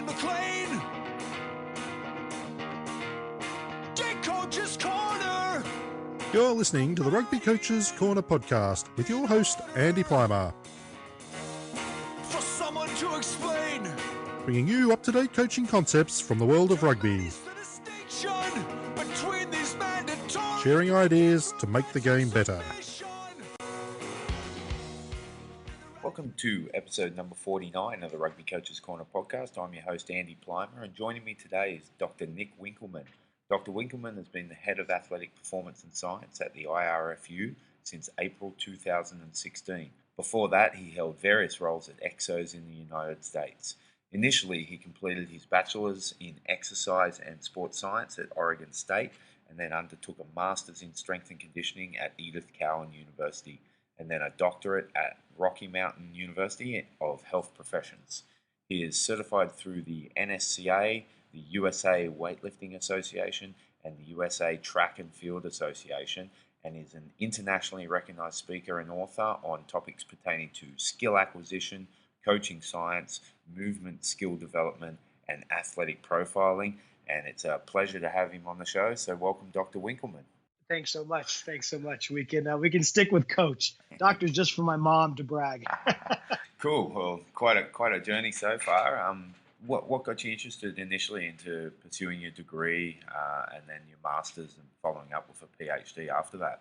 McLean. Coach's Corner. You're listening to the Rugby Coaches Corner podcast with your host, Andy Plimer. For someone to explain. Bringing you up-to-date coaching concepts from the world of rugby. Sharing ideas to make the game better. Welcome to episode number 49 of the Rugby Coaches Corner podcast. I'm your host, Andy Plimer, and joining me today is Dr. Nick Winkelman. Dr. Winkelman has been the head of athletic performance and science at the IRFU since April 2016. Before that, he held various roles at EXOS in the United States. Initially, he completed his Bachelors in exercise and sports science at Oregon State, and then undertook a Master's in strength and conditioning at Edith Cowan University, and then a Doctorate at Rocky Mountain University of Health Professions. He is certified through the NSCA, the USA Weightlifting Association, and the USA Track and Field Association, and is an internationally recognized speaker and author on topics pertaining to skill acquisition, coaching science, movement skill development, and athletic profiling. And it's a pleasure to have him on the show. So welcome, Dr. Winkelman. Thanks so much. We can stick with coach. Doctor's just for my mom to brag. Cool. Well, quite a journey so far. What got you interested initially into pursuing your degree and then your master's and following up with a PhD after that?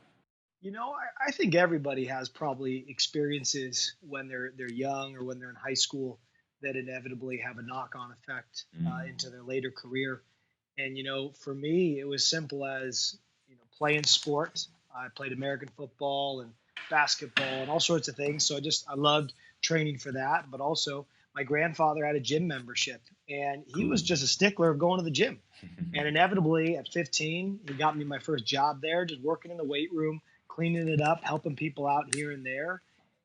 You know, I think everybody has probably experiences when they're young or when they're in high school that inevitably have a knock-on effect into their later career. And, you know, for me, it was simple as, you know, playing sports. I played American football and basketball and all sorts of things. So I loved training for that, but also my grandfather had a gym membership, and he was just a stickler of going to the gym. And inevitably, at 15, he got me my first job there, just working in the weight room, cleaning it up, helping people out here and there.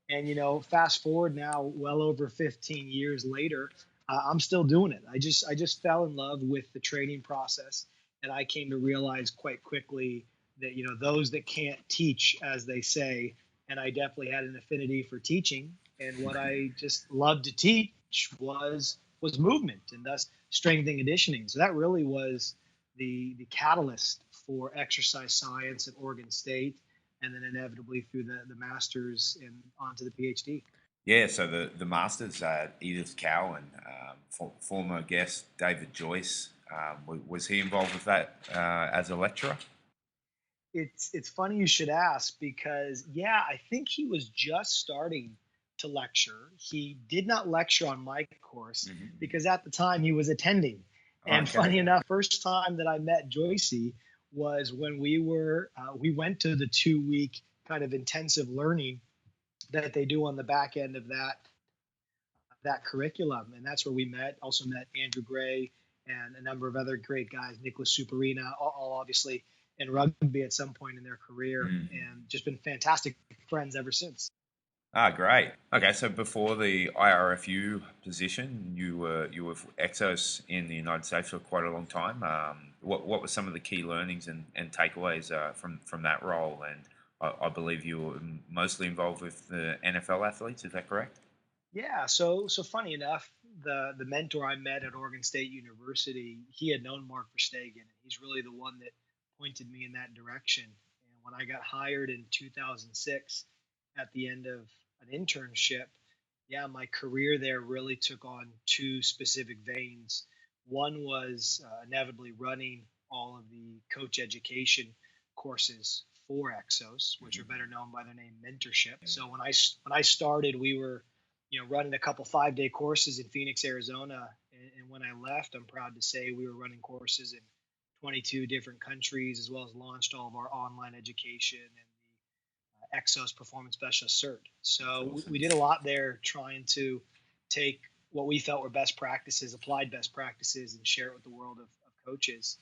And, you know, fast forward now, well over 15 years later, I'm still doing it. I just fell in love with the training process, and I came to realize quite quickly that, you know, those that can't teach, as they say, and I definitely had an affinity for teaching. And what I just loved to teach was movement, and thus strength and conditioning. So that really was the catalyst for exercise science at Oregon State, and then inevitably through the master's and onto the PhD. Yeah, so the master's at Edith Cowan, former guest David Joyce, was he involved with that as a lecturer? It's funny you should ask because, yeah, I think he was just starting to lecture. He did not lecture on my course because at the time he was attending. And funny enough, first time that I met Joycey was when we went to the 2-week kind of intensive learning that they do on the back end of that curriculum. And that's where we met. Also met Andrew Gray and a number of other great guys, Nicholas Superina, all obviously in rugby at some point in their career, and just been fantastic friends ever since. Ah, great. Okay, so before the IRFU position, you were with EXOS in the United States for quite a long time. What were some of the key learnings and takeaways from that role? And I believe you were mostly involved with the NFL athletes. Is that correct? Yeah. So funny enough, the mentor I met at Oregon State University, he had known Mark Verstegen, and he's really the one that pointed me in that direction. And when I got hired in 2006 at the end of an internship, yeah, my career there really took on two specific veins. One was inevitably running all of the coach education courses for EXOS, which are better known by their name Mentorship. So when I started, we were, you know, running a couple 5-day courses in Phoenix, Arizona, and when I left, I'm proud to say we were running courses in 22 different countries, as well as launched all of our online education and the EXOS Performance Specialist Cert. So we did a lot there trying to take what we felt were best practices, applied best practices, and share it with the world of coaches.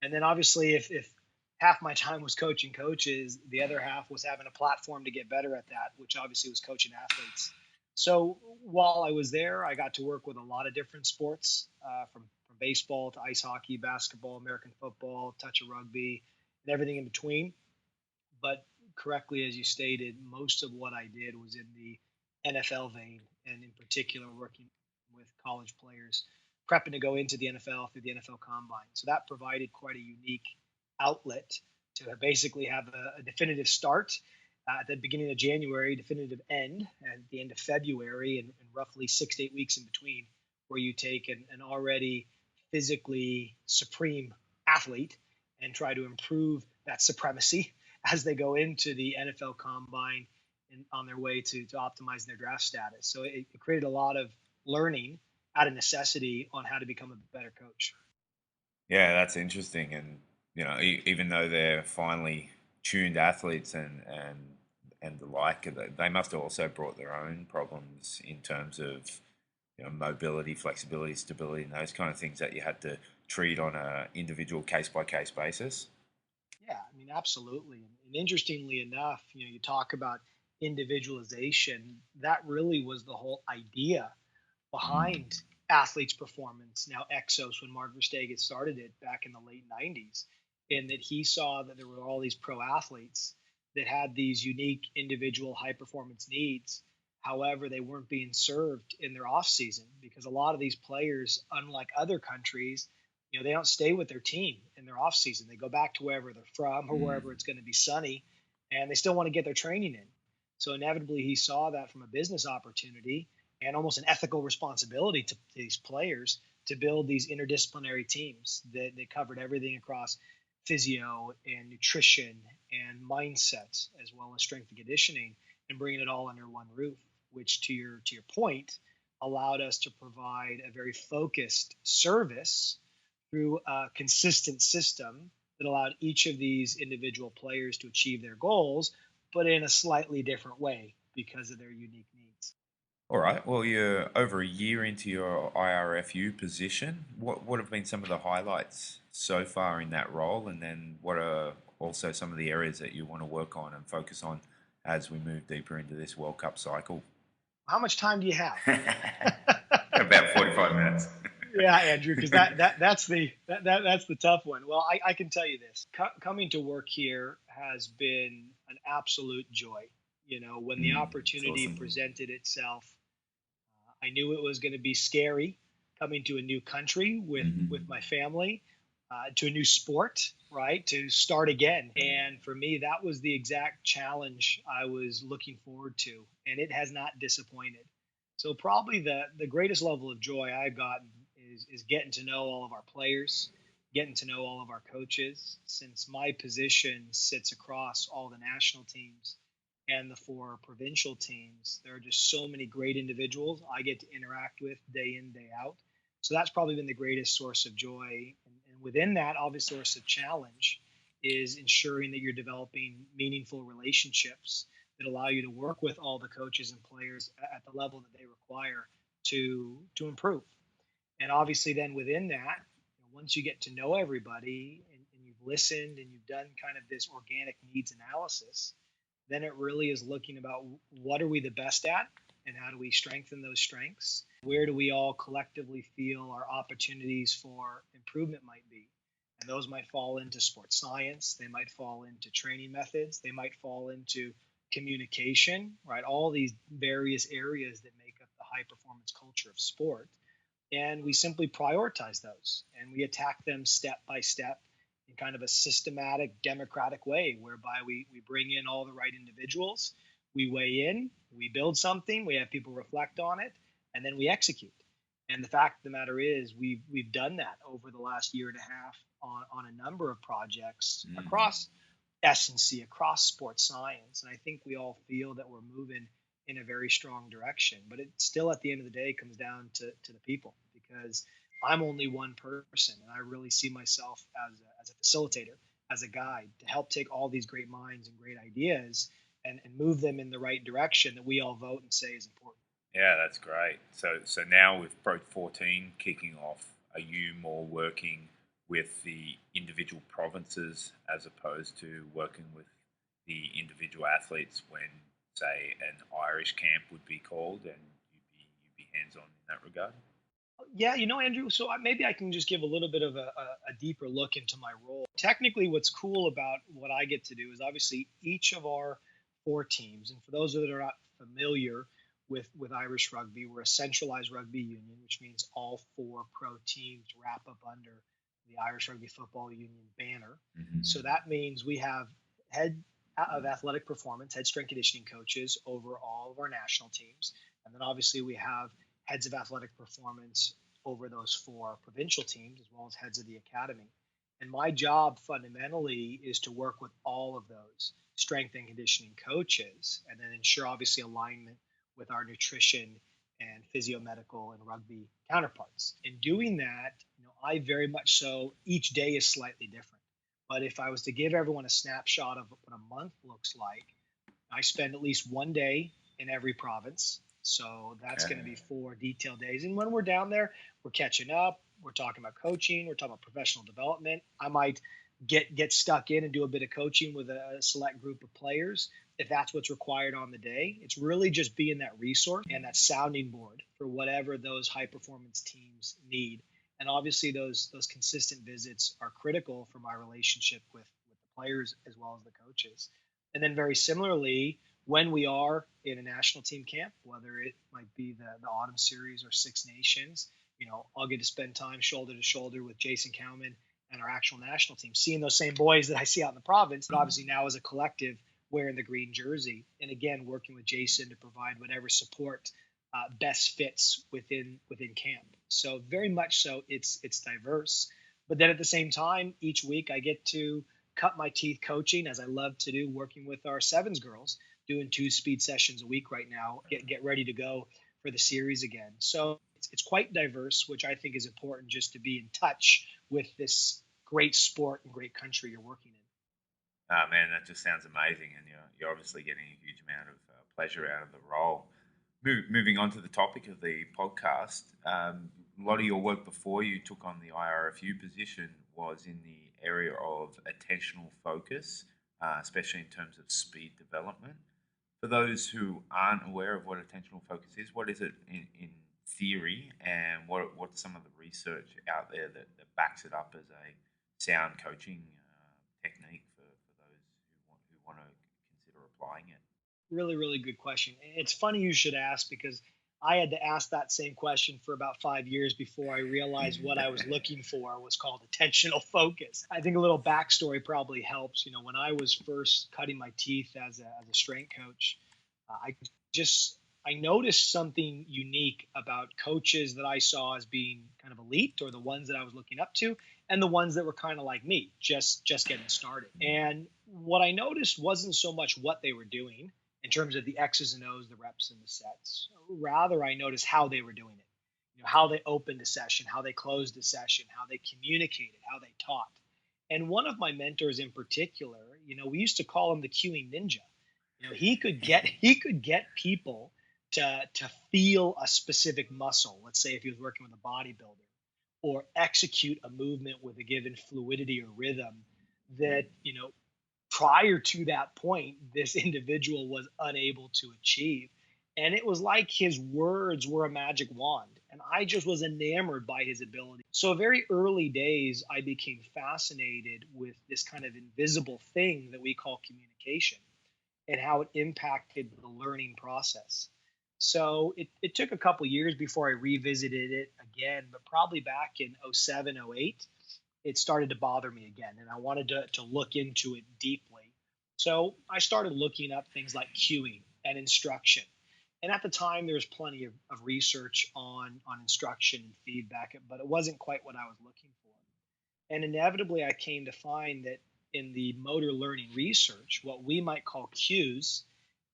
And then obviously if half my time was coaching coaches, the other half was having a platform to get better at that, which obviously was coaching athletes. So while I was there, I got to work with a lot of different sports, from baseball to ice hockey, basketball, American football, touch of rugby, and everything in between. But correctly, as you stated, most of what I did was in the NFL vein, and in particular working with college players. prepping to go into the NFL through the NFL Combine. So that provided quite a unique outlet to basically have a definitive start at the beginning of January, definitive end at the end of February, and roughly 6 to 8 weeks in between, where you take an already physically supreme athlete and try to improve that supremacy as they go into the NFL Combine and on their way to optimizing their draft status. So it created a lot of learning out of necessity on how to become a better coach. Yeah, that's interesting. And, even though they're finely tuned athletes and the like, they must have also brought their own problems in terms of, mobility, flexibility, stability, and those kind of things that you had to treat on a individual case-by-case basis. Yeah, I mean, absolutely. And interestingly enough, you talk about individualization. That really was the whole idea behind athletes' performance. Now, EXOS, when Mark Verstegen started it back in the late 90s, in that he saw that there were all these pro athletes that had these unique individual high performance needs. However, they weren't being served in their off season because a lot of these players, unlike other countries, they don't stay with their team in their off season. They go back to wherever they're from or wherever it's going to be sunny, and they still want to get their training in. So inevitably, he saw that from a business opportunity and almost an ethical responsibility to these players to build these interdisciplinary teams that covered everything across physio and nutrition and mindset, as well as strength and conditioning, and bringing it all under one roof, which to your point allowed us to provide a very focused service through a consistent system that allowed each of these individual players to achieve their goals, but in a slightly different way because of their unique needs. All right. Well, you're over a year into your IRFU position. What have been some of the highlights so far in that role? And then what are also some of the areas that you want to work on and focus on as we move deeper into this World Cup cycle? How much time do you have? About 45 minutes. Yeah, Andrew, because that's the tough one. Well, I can tell you this: coming to work here has been an absolute joy. When the opportunity presented itself, I knew it was going to be scary coming to a new country with my family, to a new sport, right? To start again. And for me, that was the exact challenge I was looking forward to, and it has not disappointed. So probably the greatest level of joy I've gotten is getting to know all of our players, getting to know all of our coaches. Since my position sits across all the national teams and the 4 provincial teams, there are just so many great individuals I get to interact with day in, day out. So that's probably been the greatest source of joy. And within that, obvious source of challenge is ensuring that you're developing meaningful relationships that allow you to work with all the coaches and players at the level that they require to improve. And obviously then within that, once you get to know everybody and you've listened and you've done kind of this organic needs analysis, then it really is looking about what are we the best at and how do we strengthen those strengths? Where do we all collectively feel our opportunities for improvement might be? And those might fall into sports science. They might fall into training methods. They might fall into communication, right? All these various areas that make up the high performance culture of sport. And we simply prioritize those and we attack them step by step in kind of a systematic, democratic way, whereby we bring in all the right individuals, we weigh in, we build something, we have people reflect on it, and then we execute. And the fact of the matter is we've done that over the last year and a half on a number of projects across S&C, across sports science. And I think we all feel that we're moving in a very strong direction. But it still, at the end of the day, comes down to the people, because I'm only one person, and I really see myself as a facilitator, as a guide to help take all these great minds and great ideas and move them in the right direction that we all vote and say is important. Yeah, that's great. So now with Pro 14 kicking off, are you more working with the individual provinces as opposed to working with the individual athletes when, say, an Irish camp would be called, and you'd be hands-on in that regard? Yeah, Andrew, so maybe I can just give a little bit of a deeper look into my role. Technically, what's cool about what I get to do is obviously each of our 4 teams, and for those that are not familiar with Irish Rugby. We're a centralized rugby union, which means all 4 pro teams wrap up under the Irish Rugby Football Union banner. So that means we have head of athletic performance, head strength conditioning coaches over all of our national teams. And then obviously we have heads of athletic performance over those 4 provincial teams, as well as heads of the academy. And my job fundamentally is to work with all of those strength and conditioning coaches and then ensure obviously alignment with our nutrition and physiomedical and rugby counterparts. In doing that, I very much so, each day is slightly different. But if I was to give everyone a snapshot of what a month looks like, I spend at least one day in every province. So that's going to be 4 detailed days. And when we're down there, we're catching up. We're talking about coaching. We're talking about professional development. I might get stuck in and do a bit of coaching with a select group of players if that's what's required on the day. It's really just being that resource and that sounding board for whatever those high performance teams need. And obviously those consistent visits are critical for my relationship with the players as well as the coaches. And then very similarly, when we are in a national team camp, whether it might be the autumn series or Six Nations, I'll get to spend time shoulder to shoulder with Jason Cowman and our actual national team, seeing those same boys that I see out in the province, but obviously now as a collective wearing the green jersey. And again, working with Jason to provide whatever support best fits within camp. So very much so, it's diverse. But then at the same time, each week I get to cut my teeth coaching, as I love to do, working with our sevens girls, doing 2 speed sessions a week right now, get ready to go for the series again. So it's quite diverse, which I think is important just to be in touch with this great sport and great country you're working in. Man, that just sounds amazing, and you're obviously getting a huge amount of pleasure out of the role. Moving on to the topic of the podcast, a lot of your work before you took on the IRFU position was in the area of attentional focus, especially in terms of speed development. For those who aren't aware of what attentional focus is, what is it in theory, and what's some of the research out there that backs it up as a sound coaching technique for those who want to consider applying it? Really, really good question. It's funny you should ask, because I had to ask that same question for about 5 years before I realized what I was looking for was called attentional focus. I think a little backstory probably helps. When I was first cutting my teeth as a strength coach, I noticed something unique about coaches that I saw as being kind of elite, or the ones that I was looking up to, and the ones that were kind of like me, just getting started. And what I noticed wasn't so much what they were doing in terms of the X's and O's, the reps and the sets. Rather, I noticed how they were doing it. How they opened a session, how they closed a session, how they communicated, how they taught. And one of my mentors in particular, we used to call him the cueing ninja. He could get people to feel a specific muscle. Let's say if he was working with a bodybuilder, or execute a movement with a given fluidity or rhythm that, prior to that point, this individual was unable to achieve. And it was like his words were a magic wand. And I just was enamored by his ability. So very early days, I became fascinated with this kind of invisible thing that we call communication and how it impacted the learning process. So it took a couple years before I revisited it again, but probably back in 07, 08, it started to bother me again, and I wanted to look into it deeply. So I started looking up things like cueing and instruction. And at the time, there was plenty of research on instruction and feedback, but it wasn't quite what I was looking for. And inevitably, I came to find that in the motor learning research, what we might call cues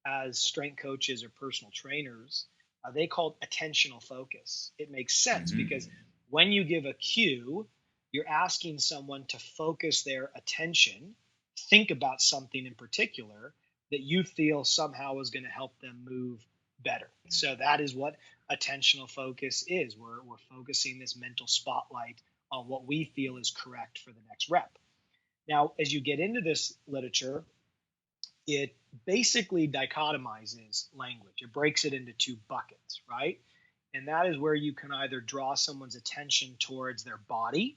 as strength coaches or personal trainers, they called attentional focus. It makes sense because when you give a cue, you're asking someone to focus their attention, think about something in particular that you feel somehow is going to help them move better. So that is what attentional focus is. We're focusing this mental spotlight on what we feel is correct for the next rep. Now, as you get into this literature, it basically dichotomizes language. It breaks it into 2 buckets, right? And that is where you can either draw someone's attention towards their body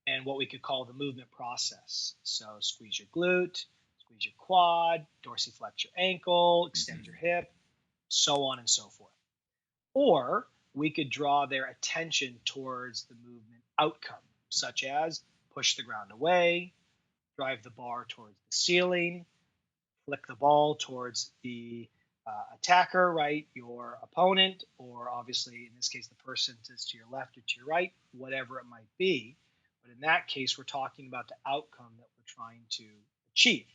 and what we could call the movement process. So squeeze your glute, squeeze your quad, dorsiflex your ankle, extend your hip, so on and so forth. Or we could draw their attention towards the movement outcome, such as push the ground away, drive the bar towards the ceiling, flick the ball towards the attacker, right, your opponent, or obviously in this case the person is to your left or to your right, whatever it might be. But in that case, we're talking about the outcome that we're trying to achieve.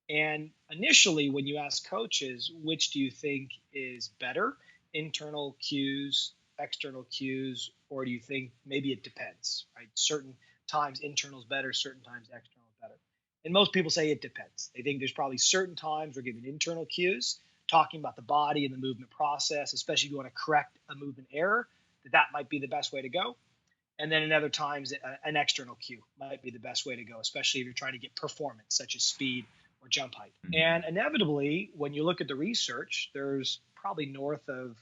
And initially, when you ask coaches, which do you think is better, internal cues, external cues, or do you think maybe it depends, right? Certain times internal is better, certain times external is better. And most people say it depends. They think there's probably certain times we're giving internal cues, talking about the body and the movement process, especially if you want to correct a movement error, that might be the best way to go. And then in other times, an external cue might be the best way to go, especially if you're trying to get performance, such as speed or jump height. And inevitably, when you look at the research, there's probably north of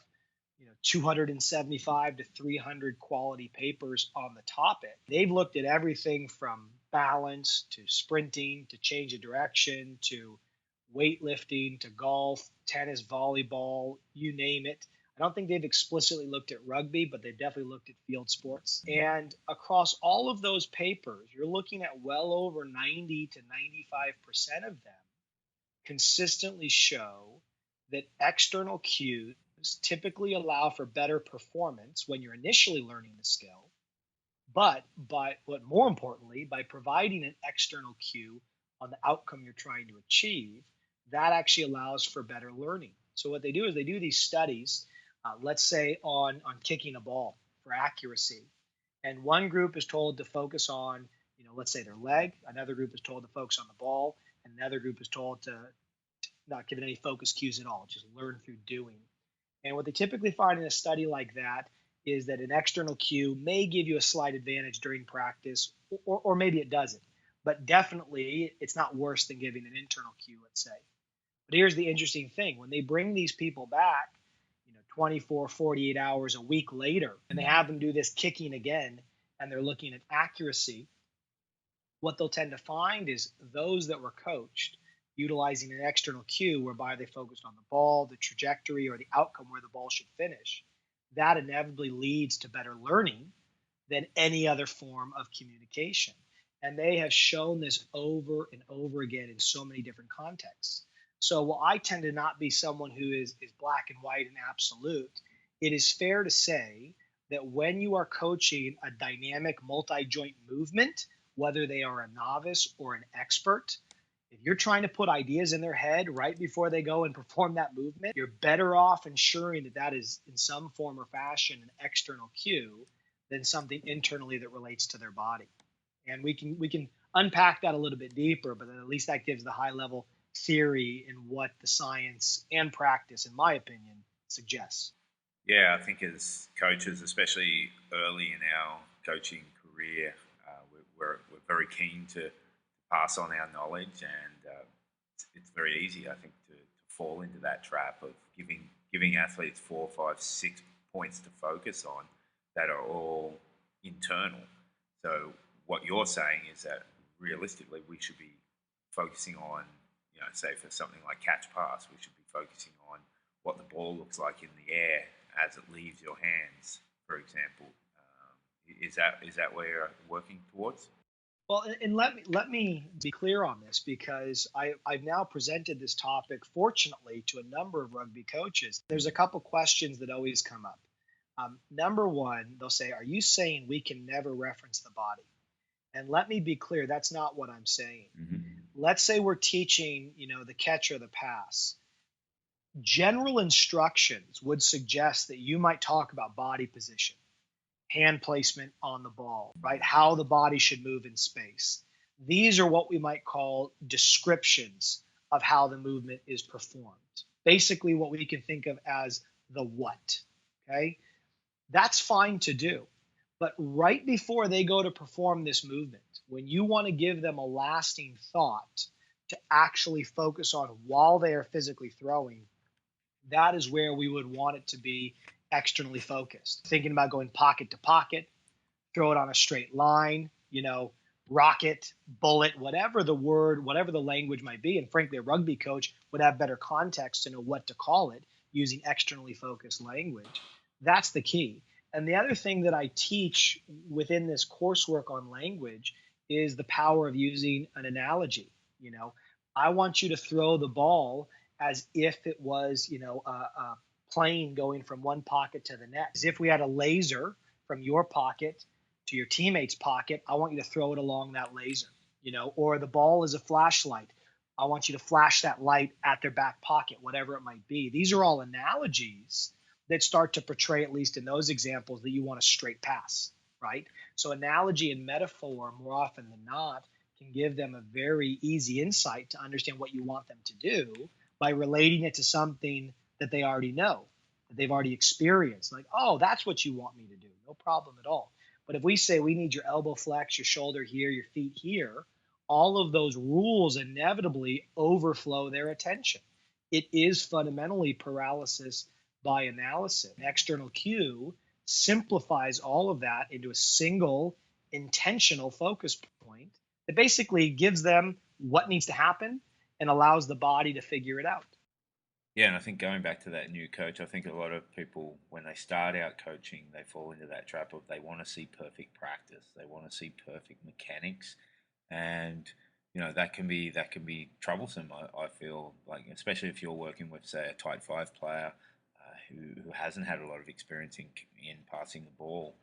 275 to 300 quality papers on the topic. They've looked at everything from balance to sprinting to change of direction to weightlifting to golf, tennis, volleyball, you name it. I don't think they've explicitly looked at rugby, but they've definitely looked at field sports. And across all of those papers, you're looking at well over 90 to 95% of them consistently show that external cues typically allow for better performance when you're initially learning the skill, but more importantly, by providing an external cue on the outcome you're trying to achieve, that actually allows for better learning. So what they do is they do these studies, let's say on kicking a ball for accuracy, and one group is told to focus on, let's say their leg, another group is told to focus on the ball, and another group is told to not give it any focus cues at all, just learn through doing. And what they typically find in a study like that is that an external cue may give you a slight advantage during practice, or maybe it doesn't. But definitely, it's not worse than giving an internal cue, let's say. But here's the interesting thing. When they bring these people back, 24, 48 hours a week later, and they have them do this kicking again, and they're looking at accuracy, what they'll tend to find is those that were coached utilizing an external cue whereby they focused on the ball, the trajectory, or the outcome where the ball should finish, that inevitably leads to better learning than any other form of communication. And they have shown this over and over again in so many different contexts. So while I tend to not be someone who is black and white and absolute, it is fair to say that when you are coaching a dynamic multi-joint movement, whether they are a novice or an expert, if you're trying to put ideas in their head right before they go and perform that movement, you're better off ensuring that that is in some form or fashion an external cue than something internally that relates to their body. And we can unpack that a little bit deeper, but at least that gives the high level theory and what the science and practice, in my opinion, suggests. Yeah, I think as coaches, especially early in our coaching career, we're very keen to pass on our knowledge, and it's very easy, I think, to fall into that trap of giving athletes 4, 5, 6 points to focus on that are all internal. So what you're saying is that realistically we should be focusing on, say for something like catch pass, we should be focusing on what the ball looks like in the air as it leaves your hands, for example. Is that where you're working towards? Well, and let me be clear on this, because I've now presented this topic, fortunately, to a number of rugby coaches. There's a couple questions that always come up. Number one, they'll say, are you saying we can never reference the body? And let me be clear, that's not what I'm saying. Mm-hmm. Let's say we're teaching, the catch or the pass. General instructions would suggest that you might talk about body position, hand placement on the ball, right? How the body should move in space. These are what we might call descriptions of how the movement is performed. Basically what we can think of as the what, okay? That's fine to do. But right before they go to perform this movement, when you want to give them a lasting thought to actually focus on while they are physically throwing, that is where we would want it to be externally focused. Thinking about going pocket to pocket, throw it on a straight line, rocket, bullet, whatever the word, whatever the language might be. And frankly, a rugby coach would have better context to know what to call it using externally focused language. That's the key. And the other thing that I teach within this coursework on language is the power of using an analogy. I want you to throw the ball as if it was, a plane going from one pocket to the next. As if we had a laser from your pocket to your teammate's pocket, I want you to throw it along that laser, or the ball is a flashlight. I want you to flash that light at their back pocket, whatever it might be. These are all analogies that start to portray, at least in those examples, that you want a straight pass, right? So analogy and metaphor, more often than not, can give them a very easy insight to understand what you want them to do by relating it to something that they already know, that they've already experienced. Like, oh, that's what you want me to do. No problem at all. But if we say we need your elbow flex, your shoulder here, your feet here, all of those rules inevitably overflow their attention. It is fundamentally paralysis by analysis. An external cue simplifies all of that into a single intentional focus point that basically gives them what needs to happen and allows the body to figure it out. Yeah, and I think going back to that new coach, I think a lot of people, when they start out coaching, they fall into that trap of they want to see perfect practice. They want to see perfect mechanics. And, that can be troublesome, I feel like, especially if you're working with, say, a tight five player who hasn't had a lot of experience in passing the ball.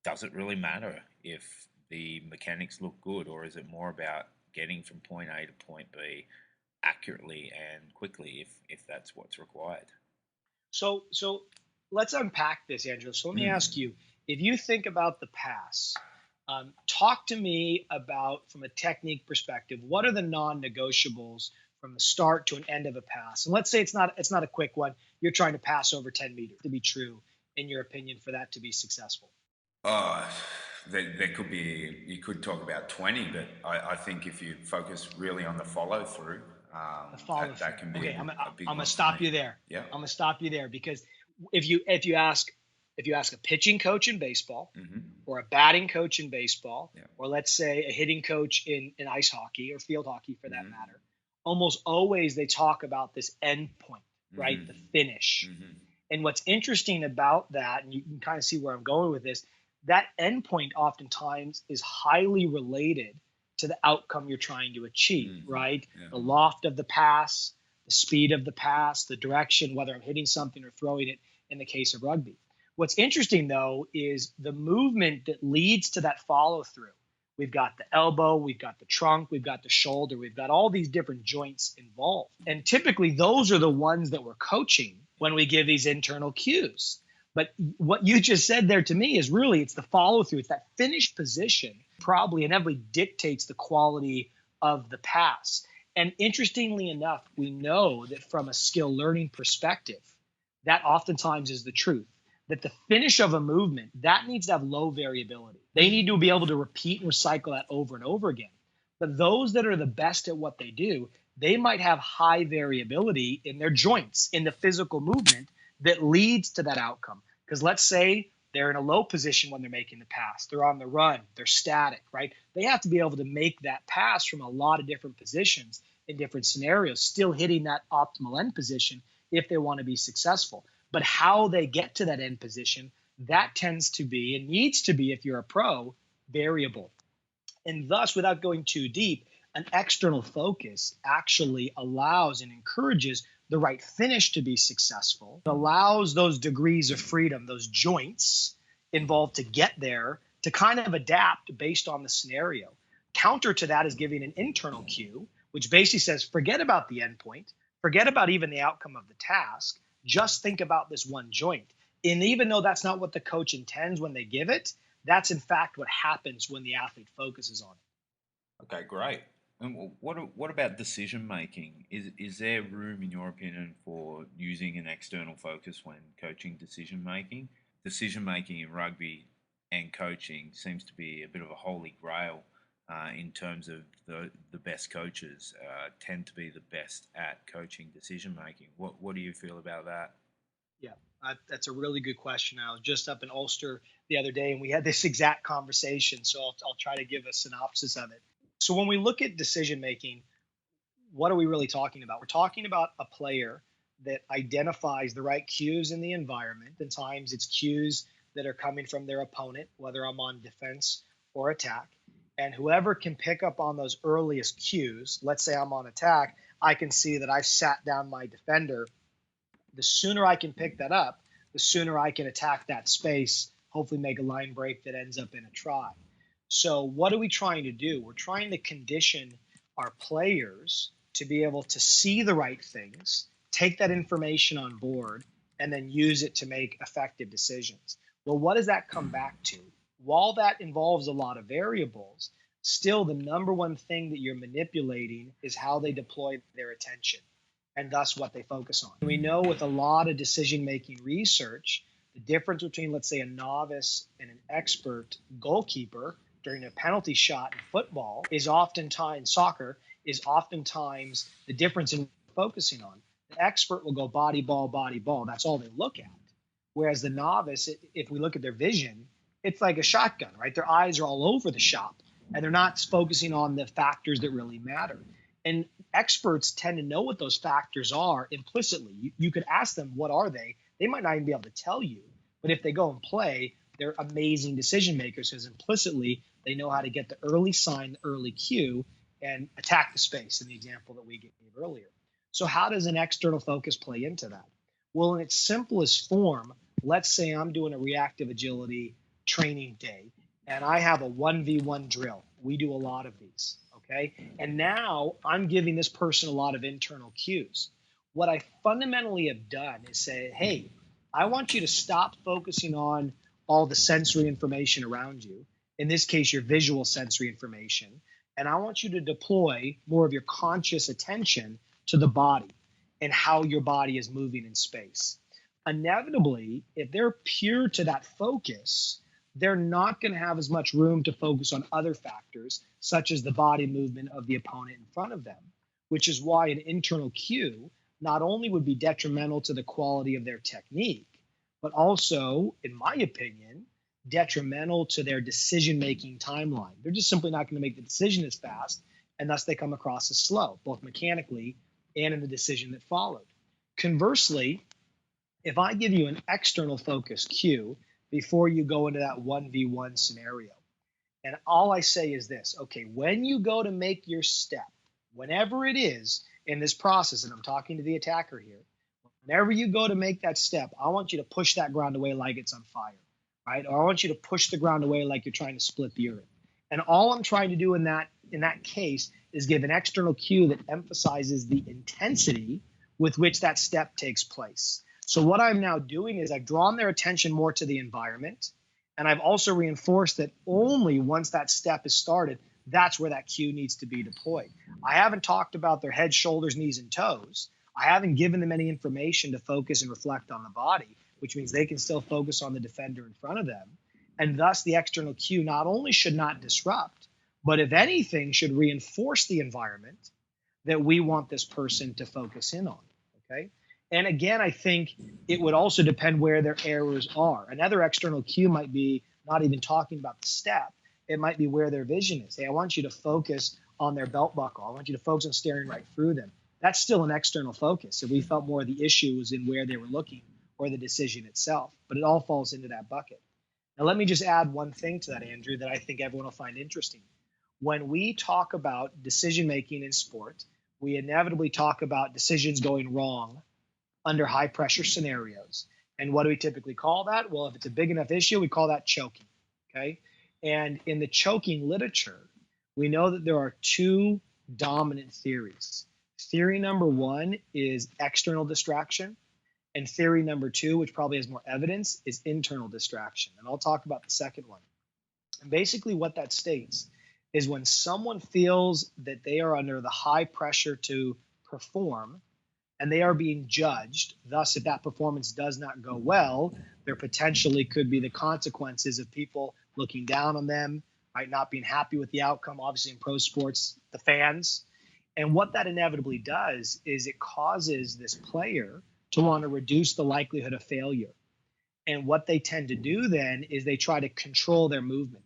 Does it really matter if the mechanics look good, or is it more about getting from point A to point B accurately and quickly if that's what's required? So let's unpack this, Angela. So let me ask you, if you think about the pass, talk to me about, from a technique perspective, what are the non-negotiables from the start to an end of a pass? And let's say it's not a quick one. You're trying to pass over 10 meters to be true, in your opinion, for that to be successful. There could be, you could talk about 20, but I think if you focus really on the follow through, that can be okay. I'm I'm gonna stop you there. Yeah. I'm gonna stop you there, because if you ask a pitching coach in baseball, or a batting coach in baseball, or let's say a hitting coach in ice hockey or field hockey for that matter, almost always they talk about this end point, right? The finish. And what's interesting about that, and you can kind of see where I'm going with this, that end point oftentimes is highly related to the outcome you're trying to achieve, right? Yeah. The loft of the pass, the speed of the pass, the direction, whether I'm hitting something or throwing it in the case of rugby. What's interesting, though, is the movement that leads to that follow through. We've got the elbow, we've got the trunk, we've got the shoulder, we've got all these different joints involved. And typically those are the ones that we're coaching when we give these internal cues. But what you just said there to me is really, it's the follow through. It's that finished position probably inevitably dictates the quality of the pass. And interestingly enough, we know that from a skill learning perspective, that oftentimes is the truth. That the finish of a movement, that needs to have low variability. They need to be able to repeat and recycle that over and over again. But those that are the best at what they do, they might have high variability in their joints, in the physical movement that leads to that outcome. Because let's say they're in a low position when they're making the pass. They're on the run. They're static, right? They have to be able to make that pass from a lot of different positions in different scenarios, still hitting that optimal end position if they want to be successful. But how they get to that end position, that tends to be, and needs to be if you're a pro, variable. And thus, without going too deep, an external focus actually allows and encourages the right finish to be successful. It allows those degrees of freedom, those joints involved to get there, to kind of adapt based on the scenario. Counter to that is giving an internal cue, which basically says, forget about the endpoint, forget about even the outcome of the task, just think about this one joint. And even though that's not what the coach intends when they give it, that's in fact what happens when the athlete focuses on it. Okay, great. And what about decision making? Is there room, in your opinion, for using an external focus when coaching decision making? Decision making in rugby and coaching seems to be a bit of a holy grail in terms of the best coaches tend to be the best at coaching decision making. What do you feel about that? Yeah, that's a really good question. I was just up in Ulster the other day, and we had this exact conversation. So I'll try to give a synopsis of it. So when we look at decision making, what are we really talking about? We're talking about a player that identifies the right cues in the environment. And times it's cues that are coming from their opponent, whether I'm on defense or attack. And whoever can pick up on those earliest cues, let's say I'm on attack, I can see that I've sat down my defender. The sooner I can pick that up, the sooner I can attack that space, hopefully make a line break that ends up in a try. So what are we trying to do? We're trying to condition our players to be able to see the right things, take that information on board, and then use it to make effective decisions. Well, what does that come back to? While that involves a lot of variables, still the number one thing that you're manipulating is how they deploy their attention and thus what they focus on. We know with a lot of decision-making research, the difference between, let's say, a novice and an expert goalkeeper during a penalty shot in football is oftentimes, soccer, is oftentimes the difference in focusing on. The expert will go body, ball, body, ball. That's all they look at. Whereas the novice, if we look at their vision, it's like a shotgun, right? Their eyes are all over the shop, and they're not focusing on the factors that really matter. And experts tend to know what those factors are implicitly. You could ask them, what are they? They might not even be able to tell you. But if they go and play, they're amazing decision makers because implicitly they know how to get the early sign, the early cue, and attack the space in the example that we gave earlier. So how does an external focus play into that? Well, in its simplest form, let's say I'm doing a reactive agility training day, and I have a 1v1 drill. We do a lot of these, okay? And now I'm giving this person a lot of internal cues. What I fundamentally have done is say, hey, I want you to stop focusing on all the sensory information around you, in this case, your visual sensory information, and I want you to deploy more of your conscious attention to the body and how your body is moving in space. Inevitably, if they're pure to that focus, they're not going to have as much room to focus on other factors, such as the body movement of the opponent in front of them, which is why an internal cue not only would be detrimental to the quality of their technique, but also, in my opinion, detrimental to their decision-making timeline. They're just simply not going to make the decision as fast, and thus they come across as slow, both mechanically and in the decision that followed. Conversely, if I give you an external focus cue before you go into that 1v1 scenario, and all I say is this, okay, when you go to make your step, whenever it is in this process, and I'm talking to the attacker here, whenever you go to make that step, I want you to push that ground away like it's on fire, right? Or I want you to push the ground away like you're trying to split the urine. And all I'm trying to do in that case is give an external cue that emphasizes the intensity with which that step takes place. So what I'm now doing is I've drawn their attention more to the environment, and I've also reinforced that only once that step is started, that's where that cue needs to be deployed. I haven't talked about their head, shoulders, knees, and toes. I haven't given them any information to focus and reflect on the body, which means they can still focus on the defender in front of them. And thus the external cue not only should not disrupt, but if anything should reinforce the environment that we want this person to focus in on, okay? And again, I think it would also depend where their errors are. Another external cue might be not even talking about the step. It might be where their vision is. Hey, I want you to focus on their belt buckle. I want you to focus on staring right through them. That's still an external focus. So we felt more the issue was in where they were looking or the decision itself. But it all falls into that bucket. Now, let me just add one thing to that, Andrew, that I think everyone will find interesting. When we talk about decision-making in sport, we inevitably talk about decisions going wrong under high-pressure scenarios. And what do we typically call that? Well, if it's a big enough issue, we call that choking, okay? And in the choking literature, we know that there are two dominant theories. Theory number one is external distraction. And theory number two, which probably has more evidence, is internal distraction. And I'll talk about the second one. And basically what that states is when someone feels that they are under the high pressure to perform and they are being judged, thus if that performance does not go well, there potentially could be the consequences of people looking down on them, right, not being happy with the outcome, obviously in pro sports, the fans. And what that inevitably does is it causes this player to want to reduce the likelihood of failure. And what they tend to do then is they try to control their movement.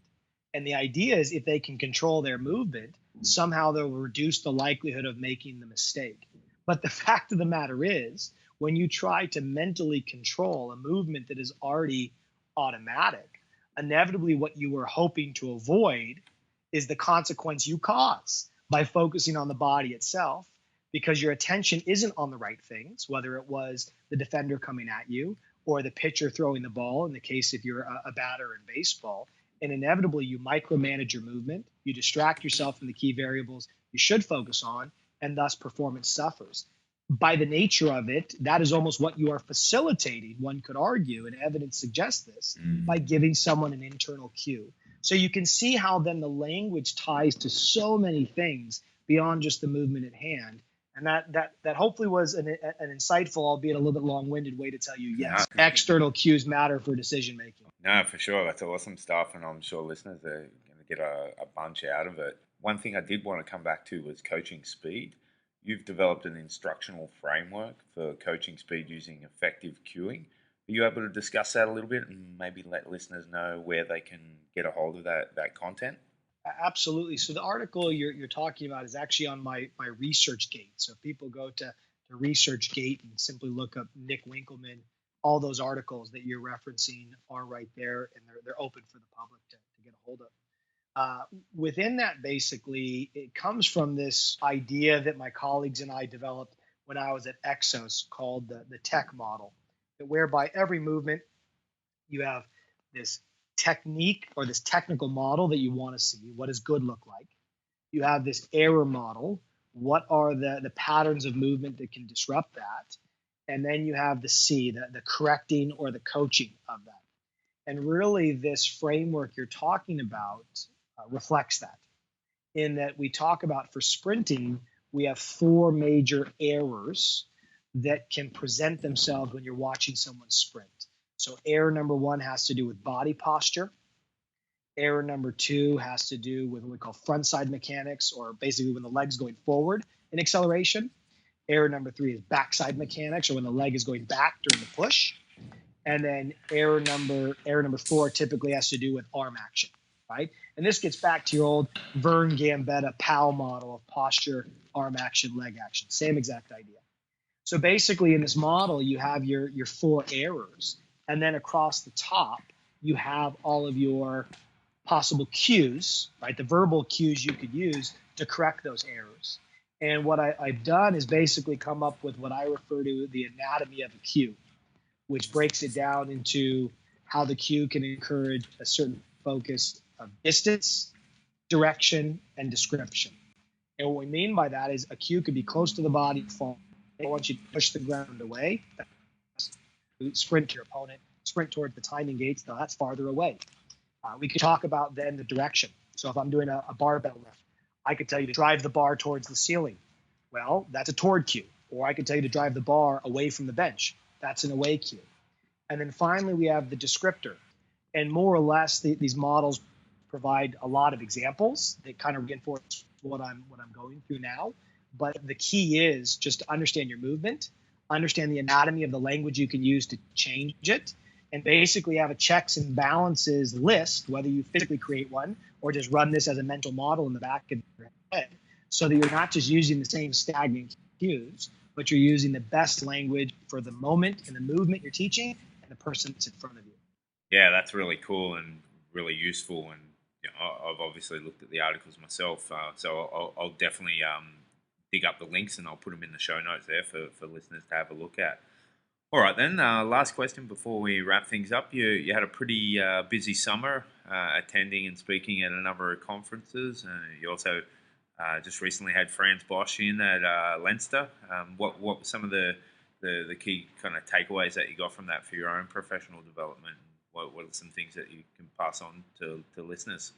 And the idea is if they can control their movement, somehow they'll reduce the likelihood of making the mistake. But the fact of the matter is, when you try to mentally control a movement that is already automatic, inevitably what you were hoping to avoid is the consequence you cause by focusing on the body itself, because your attention isn't on the right things, whether it was the defender coming at you or the pitcher throwing the ball, in the case if you're a batter in baseball. And inevitably, you micromanage your movement, you distract yourself from the key variables you should focus on, and thus performance suffers. By the nature of it, that is almost what you are facilitating, one could argue, and evidence suggests this, by giving someone an internal cue. So you can see how then the language ties to so many things beyond just the movement at hand. And that hopefully was an insightful, albeit a little bit long-winded way to tell you, yes, external cues matter for decision making. No, for sure. That's awesome stuff, and I'm sure listeners are going to get a bunch out of it. One thing I did want to come back to was coaching speed. You've developed an instructional framework for coaching speed using effective cueing. Are you able to discuss that a little bit and maybe let listeners know where they can get a hold of that content? Absolutely. So the article you're talking about is actually on my ResearchGate. So if people go to ResearchGate and simply look up Nick Winkelman, all those articles that you're referencing are right there, and they're open for the public to get a hold of. Within that, basically, it comes from this idea that my colleagues and I developed when I was at EXOS called the tech model, whereby every movement you have this technique or this technical model that you want to see. What does good look like? You have this error model. What are the patterns of movement that can disrupt that? And then you have the C, the correcting or the coaching of that. And really, this framework you're talking about reflects that, in that we talk about for sprinting, we have 4 major errors that can present themselves when you're watching someone sprint. So error number 1 has to do with body posture. Error number 2 has to do with what we call front side mechanics, or basically when the leg's going forward in acceleration. Error number 3 is backside mechanics, or when the leg is going back during the push. And then error number 4 typically has to do with arm action, right? And this gets back to your old Vern Gambetta POW model of posture, arm action, leg action. Same exact idea. So basically in this model, you have your 4 errors. And then across the top, you have all of your possible cues, right? The verbal cues you could use to correct those errors. And what I've done is basically come up with what I refer to the anatomy of a cue, which breaks it down into how the cue can encourage a certain focus of distance, direction, and description. And what we mean by that is a cue could be close to the body. I want you to push the ground away, sprint to your opponent, sprint towards the timing gates. Now that's farther away. We could talk about then the direction. So if I'm doing a barbell lift, I could tell you to drive the bar towards the ceiling. Well, that's a toward cue. Or I could tell you to drive the bar away from the bench. That's an away cue. And then finally, we have the descriptor. And more or less, these models provide a lot of examples that kind of reinforce what I'm going through now. But the key is just to understand your movement, understand the anatomy of the language you can use to change it, and basically have a checks and balances list, whether you physically create one or just run this as a mental model in the back of your head, so that you're not just using the same stagnant cues, but you're using the best language for the moment and the movement you're teaching and the person that's in front of you. Yeah, that's really cool and really useful. And I've obviously looked at the articles myself, so I'll definitely dig up the links and I'll put them in the show notes there for listeners to have a look at. All right, then. Last question before we wrap things up. You had a pretty busy summer attending and speaking at a number of conferences. You also just recently had Franz Bosch in at Leinster. What were some of the key kind of takeaways that you got from that for your own professional development? What are some things that you can pass on to listeners?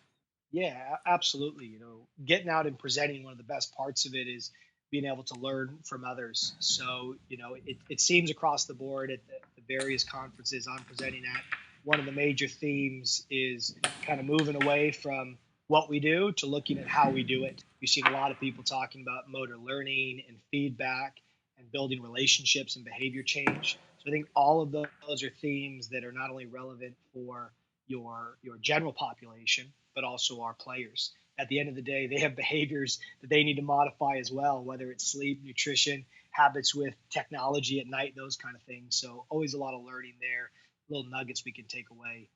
Yeah, absolutely. Getting out and presenting, one of the best parts of it is being able to learn from others. So, it seems across the board at the various conferences I'm presenting at, one of the major themes is kind of moving away from what we do to looking at how we do it. You've seen a lot of people talking about motor learning and feedback and building relationships and behavior change. So I think all of those are themes that are not only relevant for your general population, but also our players. at the end of the day, they have behaviors that they need to modify as well, whether it's sleep, nutrition, habits with technology at night, those kind of things. So always a lot of learning there, little nuggets we can take away.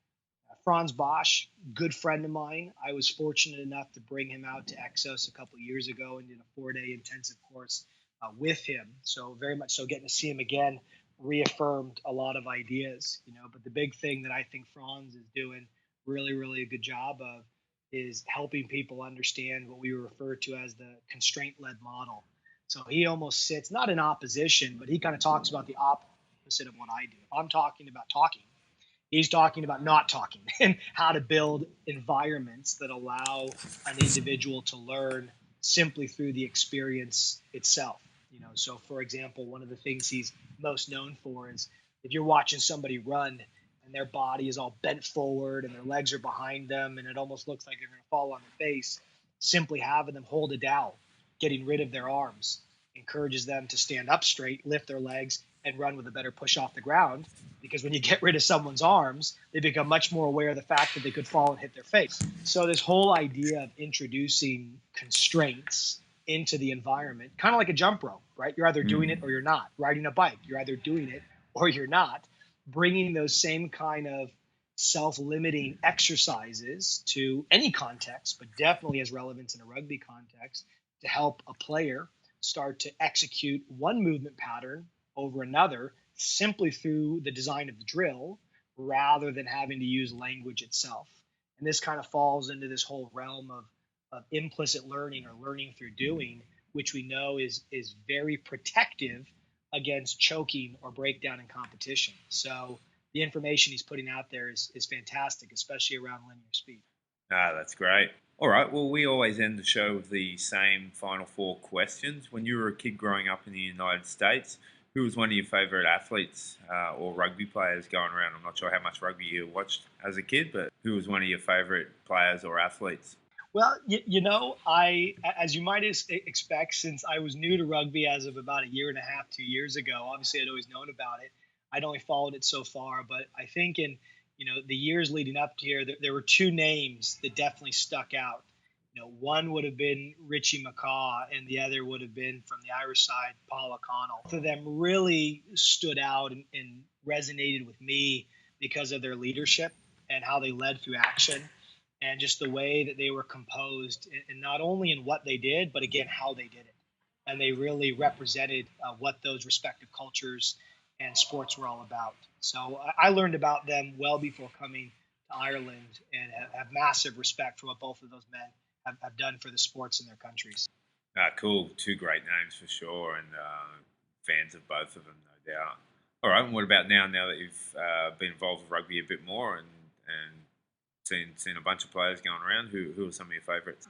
Franz Bosch, good friend of mine. I was fortunate enough to bring him out to EXOS a couple of years ago and did a 4-day intensive course with him. So very much so getting to see him again reaffirmed a lot of ideas, But the big thing that I think Franz is doing really, really a good job of is helping people understand what we refer to as the constraint-led model. So he almost sits not in opposition, but he kind of talks about the opposite of what I do. If I'm talking about talking, he's talking about not talking and how to build environments that allow an individual to learn simply through the experience itself. So for example, one of the things he's most known for is if you're watching somebody run and their body is all bent forward and their legs are behind them and it almost looks like they're going to fall on their face, simply having them hold a dowel, getting rid of their arms, encourages them to stand up straight, lift their legs, and run with a better push off the ground. Because when you get rid of someone's arms, they become much more aware of the fact that they could fall and hit their face. So this whole idea of introducing constraints into the environment, kind of like a jump rope, right? You're either doing it or you're not. Riding a bike, you're either doing it or you're not. Bringing those same kind of self-limiting exercises to any context, but definitely has relevance in a rugby context, to help a player start to execute one movement pattern over another simply through the design of the drill rather than having to use language itself. And this kind of falls into this whole realm of implicit learning or learning through doing, which we know is very protective against choking or breakdown in competition. So the information he's putting out there is fantastic, especially around linear speed. That's great. All right, well, we always end the show with the same final 4 questions. When you were a kid growing up in the United States, who was one of your favourite athletes or rugby players going around? I'm not sure how much rugby you watched as a kid, but who was one of your favourite players or athletes? Well, I, as you might expect, since I was new to rugby as of about a year and a half, 2 years ago, obviously I'd always known about it. I'd only followed it so far, but I think in the years leading up to here, there were 2 names that definitely stuck out. One would have been Richie McCaw, and the other would have been from the Irish side, Paul O'Connell. Both of them really stood out and resonated with me because of their leadership and how they led through action, and just the way that they were composed, and not only in what they did, but again, how they did it. And they really represented what those respective cultures and sports were all about. So I learned about them well before coming to Ireland and have massive respect for what both of those men have done for the sports in their countries. Cool. 2 great names for sure, and fans of both of them, no doubt. All right, and what about now that you've been involved with rugby a bit more and seen a bunch of players going around, who are some of your favourites?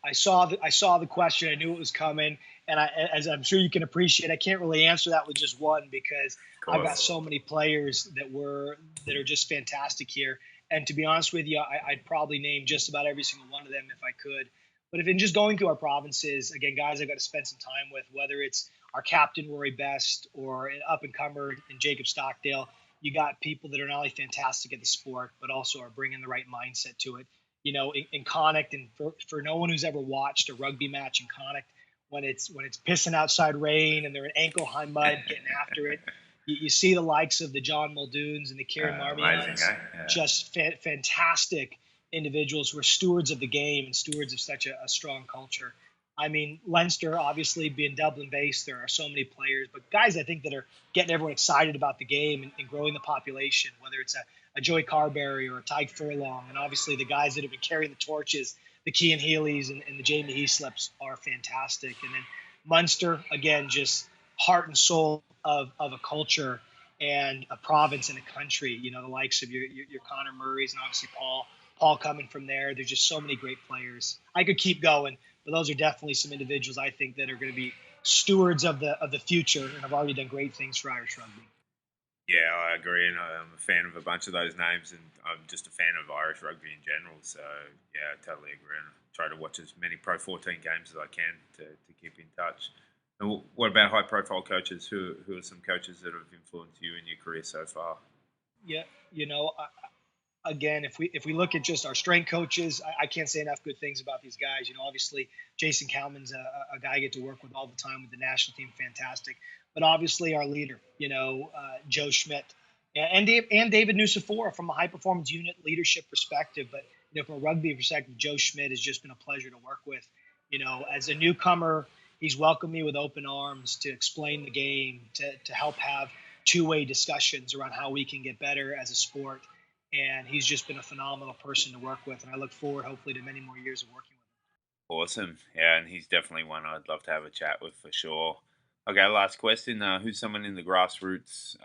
I saw the question. I knew it was coming, and as I'm sure you can appreciate, I can't really answer that with just one because I've got so many players that are just fantastic here. And to be honest with you, I'd probably name just about every single one of them if I could. But if in just going through our provinces, again, guys I got to spend some time with, whether it's our captain Rory Best or an up-and-comer in Jacob Stockdale, you got people that are not only fantastic at the sport, but also are bringing the right mindset to it. In Connacht, and for no one who's ever watched a rugby match in Connacht, when it's pissing outside rain and they're in ankle-high mud getting after it, you see the likes of the John Muldoons and the Kieran Marmions, just fantastic individuals who are stewards of the game and stewards of such a strong culture. I mean, Leinster, obviously being Dublin-based, there are so many players, but guys I think that are getting everyone excited about the game and growing the population, whether it's a Joey Carberry or a Tyke Furlong, and obviously the guys that have been carrying the torches, the Cian Healey's and the Jamie Heaslips are fantastic. And then Munster, again, just heart and soul of a culture and a province and a country, the likes of your Conor Murrays and obviously Paul coming from there. There's just so many great players. I could keep going, but those are definitely some individuals I think that are going to be stewards of the future and have already done great things for Irish rugby. Yeah, I agree, and I'm a fan of a bunch of those names, and I'm just a fan of Irish rugby in general. So yeah, I totally agree, and I try to watch as many Pro 14 games as I can to keep in touch. And what about high-profile coaches? Who are some coaches that have influenced you in your career so far? Yeah, again, if we look at just our strength coaches, I can't say enough good things about these guys. Obviously Jason Cowman's a guy I get to work with all the time with the national team, fantastic. But obviously our leader, Joe Schmidt and David Nusafora from a high performance unit leadership perspective. But from a rugby perspective, Joe Schmidt has just been a pleasure to work with. As a newcomer, he's welcomed me with open arms to explain the game, to help have two-way discussions around how we can get better as a sport. And he's just been a phenomenal person to work with. And I look forward, hopefully, to many more years of working with him. Awesome. Yeah, and he's definitely one I'd love to have a chat with for sure. Okay, last question. Who's someone in the grassroots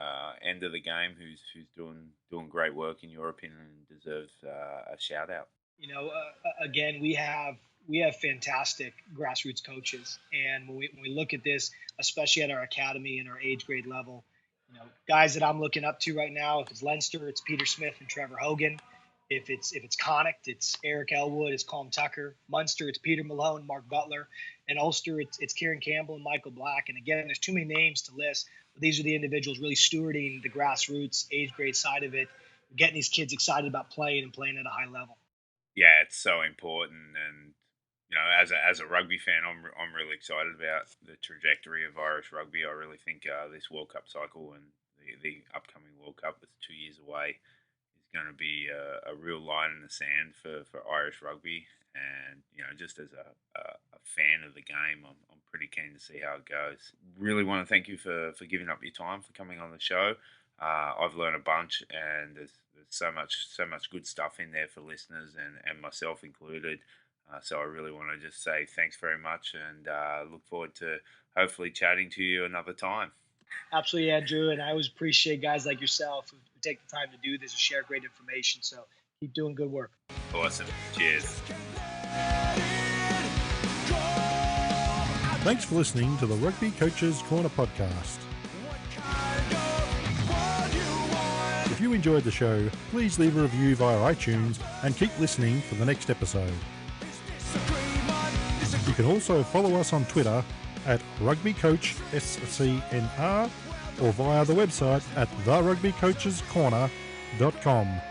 end of the game who's doing great work in your opinion and deserves a shout out? Again, we have fantastic grassroots coaches, and when we look at this, especially at our academy and our age grade level, guys that I'm looking up to right now, if it's Leinster, it's Peter Smith and Trevor Hogan. If it's Connacht, it's Eric Elwood, it's Colm Tucker. Munster, it's Peter Malone, Mark Butler. And Ulster, it's Kieran Campbell and Michael Black. And again, there's too many names to list, but these are the individuals really stewarding the grassroots age grade side of it, getting these kids excited about playing at a high level. Yeah, it's so important. And as a rugby fan, I'm really excited about the trajectory of Irish rugby. I really think this World Cup cycle and the upcoming World Cup that's 2 years away is going to be a real line in the sand for Irish rugby. And just as a fan of the game, I'm pretty keen to see how it goes. Really want to thank you for giving up your time for coming on the show. I've learned a bunch, and there's so much good stuff in there for listeners and myself included. So I really want to just say thanks very much, and look forward to hopefully chatting to you another time. Absolutely, Andrew, and I always appreciate guys like yourself who take the time to do this and share great information. So keep doing good work. Awesome. Cheers. Thanks for listening to the Rugby Coaches Corner podcast. If you enjoyed the show, please leave a review via iTunes and keep listening for the next episode. You can also follow us on Twitter at RugbyCoachSCNR or via the website at therugbycoachescorner.com.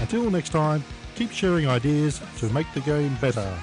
Until next time, keep sharing ideas to make the game better.